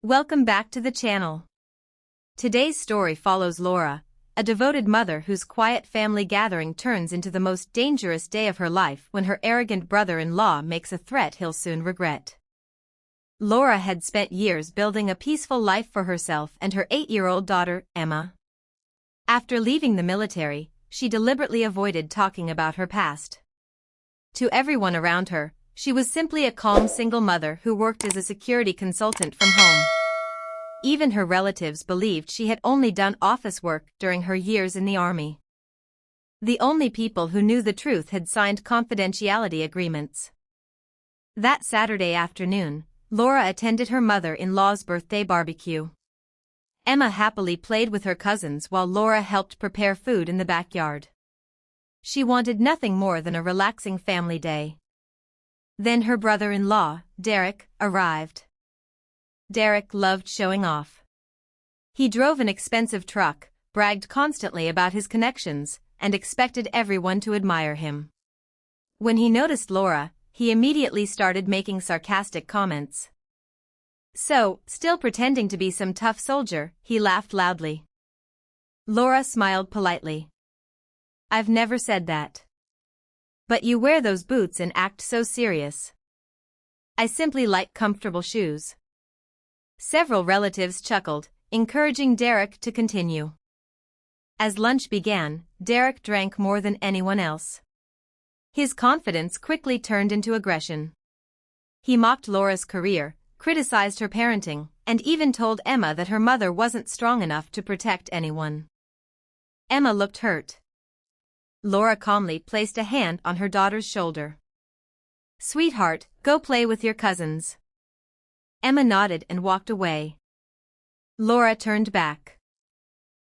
Welcome back to the channel. Today's story follows Laura, a devoted mother whose quiet family gathering turns into the most dangerous day of her life when her arrogant brother-in-law makes a threat he'll soon regret. Laura had spent years building a peaceful life for herself and her 8-year-old daughter, Emma. After leaving the military, she deliberately avoided talking about her past. To everyone around her, she was simply a calm single mother who worked as a security consultant from home. Even her relatives believed she had only done office work during her years in the army. The only people who knew the truth had signed confidentiality agreements. That Saturday afternoon, Laura attended her mother-in-law's birthday barbecue. Emma happily played with her cousins while Laura helped prepare food in the backyard. She wanted nothing more than a relaxing family day. Then her brother-in-law, Derek, arrived. Derek loved showing off. He drove an expensive truck, bragged constantly about his connections, and expected everyone to admire him. When he noticed Laura, he immediately started making sarcastic comments. So, still pretending to be some tough soldier, he laughed loudly. Laura smiled politely. "I've never said that. But you wear those boots and act so serious." "I simply like comfortable shoes." Several relatives chuckled, encouraging Derek to continue. As lunch began, Derek drank more than anyone else. His confidence quickly turned into aggression. He mocked Laura's career, criticized her parenting, and even told Emma that her mother wasn't strong enough to protect anyone. Emma looked hurt. Laura calmly placed a hand on her daughter's shoulder. "Sweetheart, go play with your cousins." Emma nodded and walked away. Laura turned back.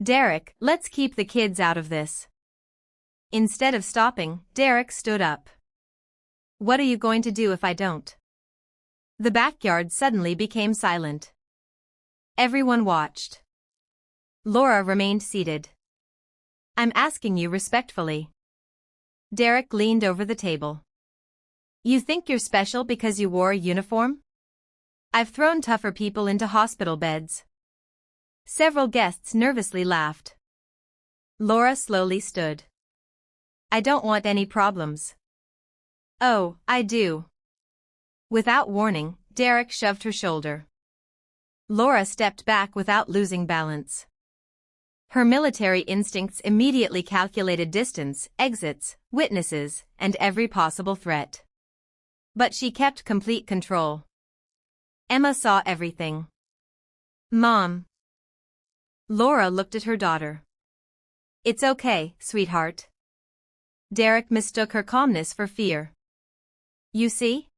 "Derek, let's keep the kids out of this." Instead of stopping, Derek stood up. "What are you going to do if I don't?" The backyard suddenly became silent. Everyone watched. Laura remained seated. "I'm asking you respectfully." Derek leaned over the table. "You think you're special because you wore a uniform? I've thrown tougher people into hospital beds." Several guests nervously laughed. Laura slowly stood. "I don't want any problems." "Oh, I do." Without warning, Derek shoved her shoulder. Laura stepped back without losing balance. Her military instincts immediately calculated distance, exits, witnesses, and every possible threat. But she kept complete control. Emma saw everything. "Mom." Laura looked at her daughter. "It's okay, sweetheart." Derek mistook her calmness for fear. "You see?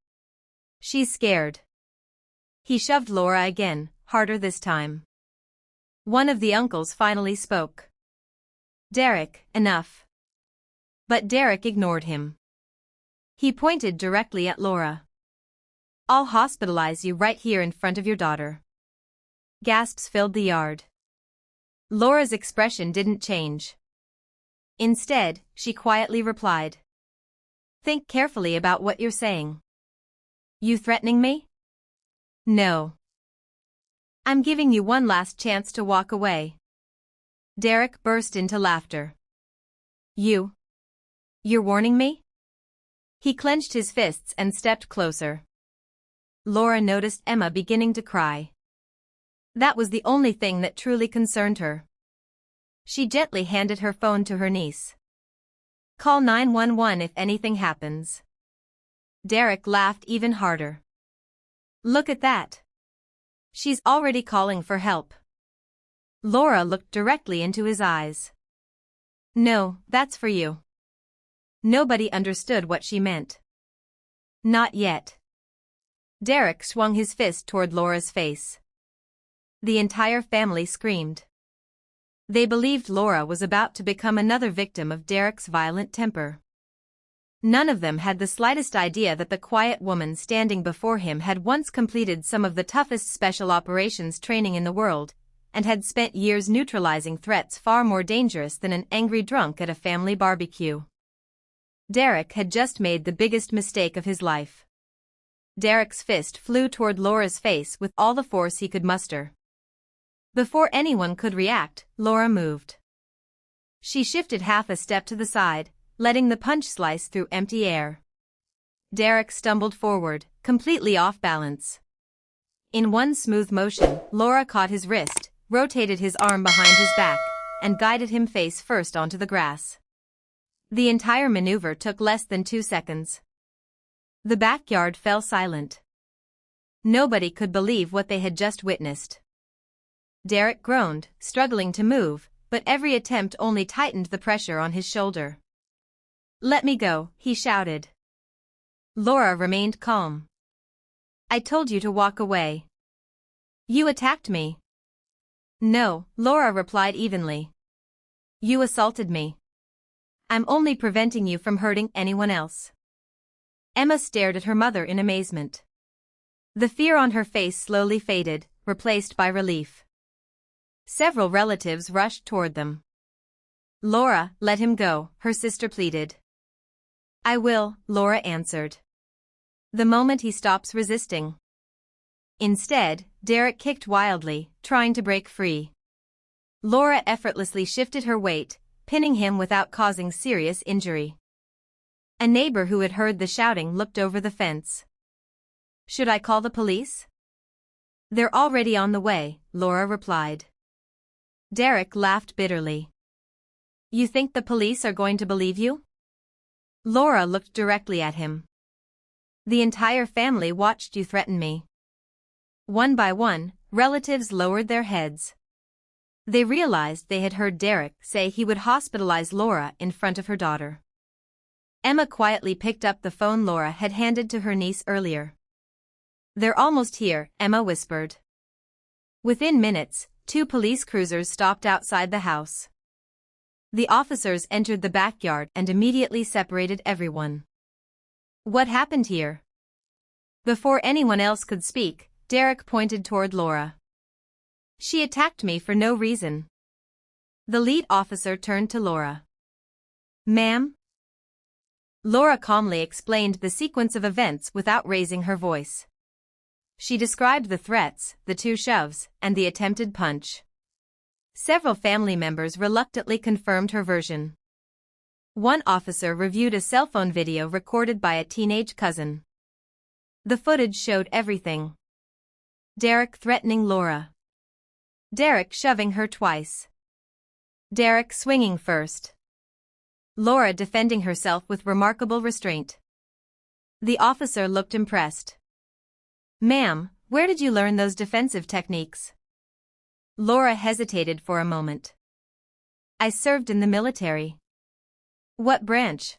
She's scared." He shoved Laura again, harder this time. One of the uncles finally spoke. "Derek, enough." But Derek ignored him. He pointed directly at Laura. "I'll hospitalize you right here in front of your daughter." Gasps filled the yard. Laura's expression didn't change. Instead, she quietly replied. "Think carefully about what you're saying." "You threatening me?" "No. I'm giving you one last chance to walk away." Derek burst into laughter. You're warning me?" He clenched his fists and stepped closer. Laura noticed Emma beginning to cry. That was the only thing that truly concerned her. She gently handed her phone to her niece. "Call 911 if anything happens." Derek laughed even harder. "Look at that. She's already calling for help." Laura looked directly into his eyes. "No, that's for you." Nobody understood what she meant. "Not yet." Derek swung his fist toward Laura's face. The entire family screamed. They believed Laura was about to become another victim of Derek's violent temper. None of them had the slightest idea that the quiet woman standing before him had once completed some of the toughest special operations training in the world, and had spent years neutralizing threats far more dangerous than an angry drunk at a family barbecue. Derek had just made the biggest mistake of his life. Derek's fist flew toward Laura's face with all the force he could muster. Before anyone could react, Laura moved. She shifted half a step to the side, letting the punch slice through empty air. Derek stumbled forward, completely off balance. In one smooth motion, Laura caught his wrist, rotated his arm behind his back, and guided him face first onto the grass. The entire maneuver took less than 2 seconds. The backyard fell silent. Nobody could believe what they had just witnessed. Derek groaned, struggling to move, but every attempt only tightened the pressure on his shoulder. "Let me go," he shouted. Laura remained calm. "I told you to walk away." "You attacked me." "No," Laura replied evenly. "You assaulted me. I'm only preventing you from hurting anyone else." Emma stared at her mother in amazement. The fear on her face slowly faded, replaced by relief. Several relatives rushed toward them. "Laura, let him go," her sister pleaded. "I will," Laura answered. "The moment he stops resisting." Instead, Derek kicked wildly, trying to break free. Laura effortlessly shifted her weight, pinning him without causing serious injury. A neighbor who had heard the shouting looked over the fence. "Should I call the police?" "They're already on the way," Laura replied. Derek laughed bitterly. "You think the police are going to believe you?" Laura looked directly at him. "The entire family watched you threaten me." One by one, relatives lowered their heads. They realized they had heard Derek say he would hospitalize Laura in front of her daughter. Emma quietly picked up the phone Laura had handed to her niece earlier. "They're almost here," Emma whispered. Within minutes, 2 police cruisers stopped outside the house. The officers entered the backyard and immediately separated everyone. "What happened here?" Before anyone else could speak, Derek pointed toward Laura. "She attacked me for no reason." The lead officer turned to Laura. "Ma'am?" Laura calmly explained the sequence of events without raising her voice. She described the threats, the 2 shoves, and the attempted punch. Several family members reluctantly confirmed her version. One officer reviewed a cell phone video recorded by a teenage cousin. The footage showed everything. Derek threatening Laura. Derek shoving her twice. Derek swinging first. Laura defending herself with remarkable restraint. The officer looked impressed. "Ma'am, where did you learn those defensive techniques?" Laura hesitated for a moment. "I served in the military." "What branch?"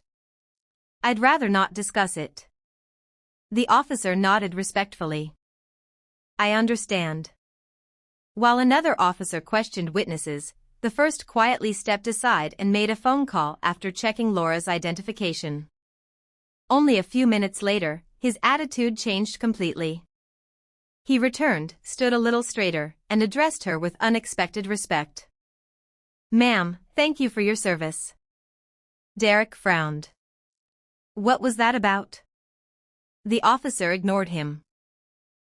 "I'd rather not discuss it." The officer nodded respectfully. "I understand." While another officer questioned witnesses, the first quietly stepped aside and made a phone call after checking Laura's identification. Only a few minutes later, his attitude changed completely. He returned, stood a little straighter, and addressed her with unexpected respect. "Ma'am, thank you for your service." Derek frowned. "What was that about?" The officer ignored him.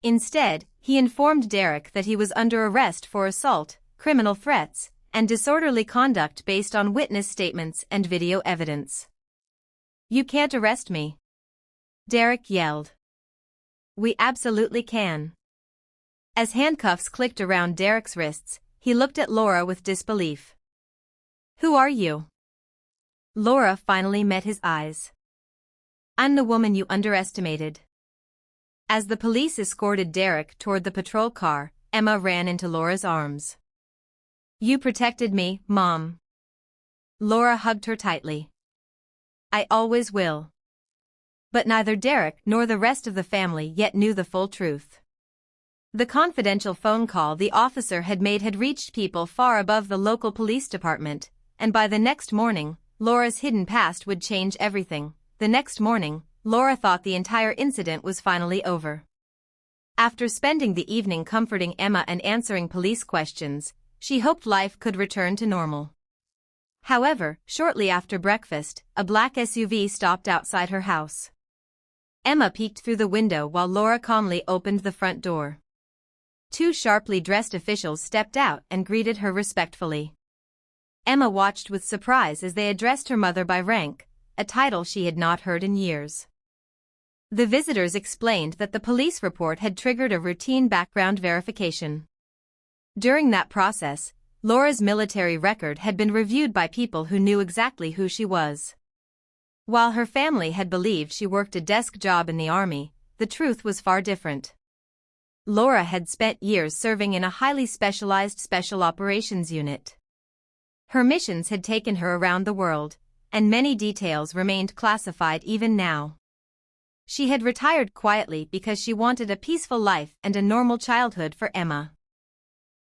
Instead, he informed Derek that he was under arrest for assault, criminal threats, and disorderly conduct based on witness statements and video evidence. "You can't arrest me," Derek yelled. "We absolutely can." As handcuffs clicked around Derek's wrists, he looked at Laura with disbelief. "Who are you?" Laura finally met his eyes. "I'm the woman you underestimated." As the police escorted Derek toward the patrol car, Emma ran into Laura's arms. "You protected me, Mom." Laura hugged her tightly. "I always will." But neither Derek nor the rest of the family yet knew the full truth. The confidential phone call the officer had made had reached people far above the local police department, and by the next morning, Laura's hidden past would change everything. The next morning, Laura thought the entire incident was finally over. After spending the evening comforting Emma and answering police questions, she hoped life could return to normal. However, shortly after breakfast, a black SUV stopped outside her house. Emma peeked through the window while Laura calmly opened the front door. Two sharply dressed officials stepped out and greeted her respectfully. Emma watched with surprise as they addressed her mother by rank, a title she had not heard in years. The visitors explained that the police report had triggered a routine background verification. During that process, Laura's military record had been reviewed by people who knew exactly who she was. While her family had believed she worked a desk job in the army, the truth was far different. Laura had spent years serving in a highly specialized special operations unit. Her missions had taken her around the world, and many details remained classified even now. She had retired quietly because she wanted a peaceful life and a normal childhood for Emma.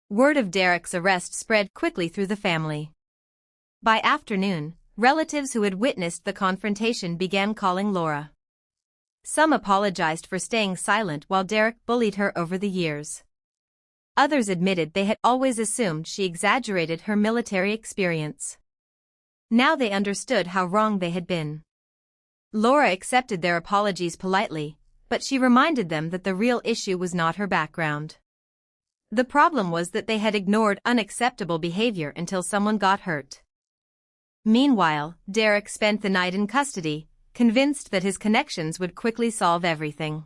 Word of Derek's arrest spread quickly through the family. By afternoon, relatives who had witnessed the confrontation began calling Laura. Some apologized for staying silent while Derek bullied her over the years. Others admitted they had always assumed she exaggerated her military experience. Now they understood how wrong they had been. Laura accepted their apologies politely, but she reminded them that the real issue was not her background. The problem was that they had ignored unacceptable behavior until someone got hurt. Meanwhile, Derek spent the night in custody, convinced that his connections would quickly solve everything.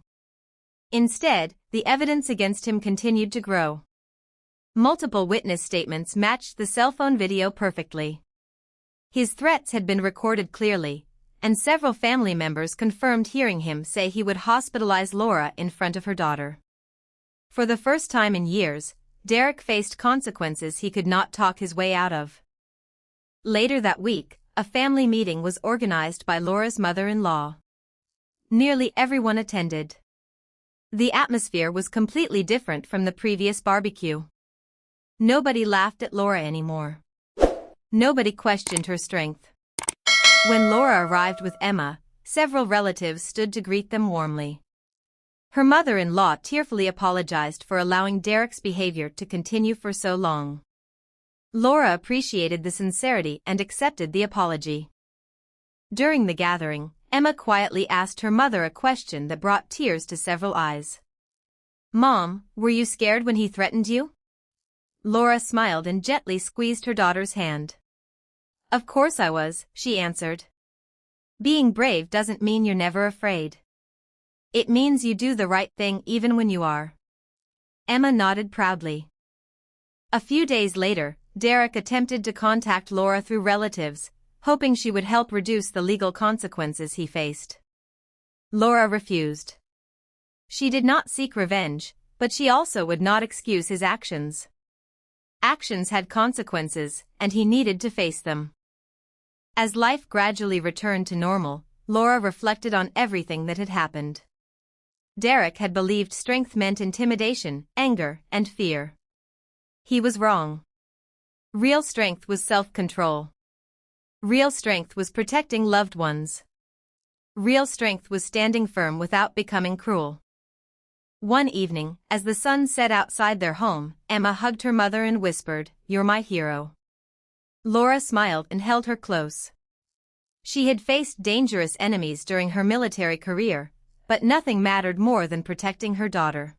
Instead, the evidence against him continued to grow. Multiple witness statements matched the cell phone video perfectly. His threats had been recorded clearly, and several family members confirmed hearing him say he would hospitalize Laura in front of her daughter. For the first time in years, Derek faced consequences he could not talk his way out of. Later that week, a family meeting was organized by Laura's mother-in-law. Nearly everyone attended. The atmosphere was completely different from the previous barbecue. Nobody laughed at Laura anymore. Nobody questioned her strength. When Laura arrived with Emma, several relatives stood to greet them warmly. Her mother-in-law tearfully apologized for allowing Derek's behavior to continue for so long. Laura appreciated the sincerity and accepted the apology. During the gathering, Emma quietly asked her mother a question that brought tears to several eyes. "Mom, were you scared when he threatened you?" Laura smiled and gently squeezed her daughter's hand. "Of course I was," she answered. "Being brave doesn't mean you're never afraid. It means you do the right thing even when you are." Emma nodded proudly. A few days later, Derek attempted to contact Laura through relatives, hoping she would help reduce the legal consequences he faced. Laura refused. She did not seek revenge, but she also would not excuse his actions. Actions had consequences, and he needed to face them. As life gradually returned to normal, Laura reflected on everything that had happened. Derek had believed strength meant intimidation, anger, and fear. He was wrong. Real strength was self-control. Real strength was protecting loved ones. Real strength was standing firm without becoming cruel. One evening, as the sun set outside their home, Emma hugged her mother and whispered, "You're my hero." Laura smiled and held her close. She had faced dangerous enemies during her military career, but nothing mattered more than protecting her daughter.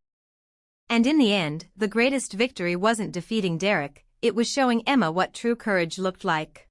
And in the end, the greatest victory wasn't defeating Derek, it was showing Emma what true courage looked like.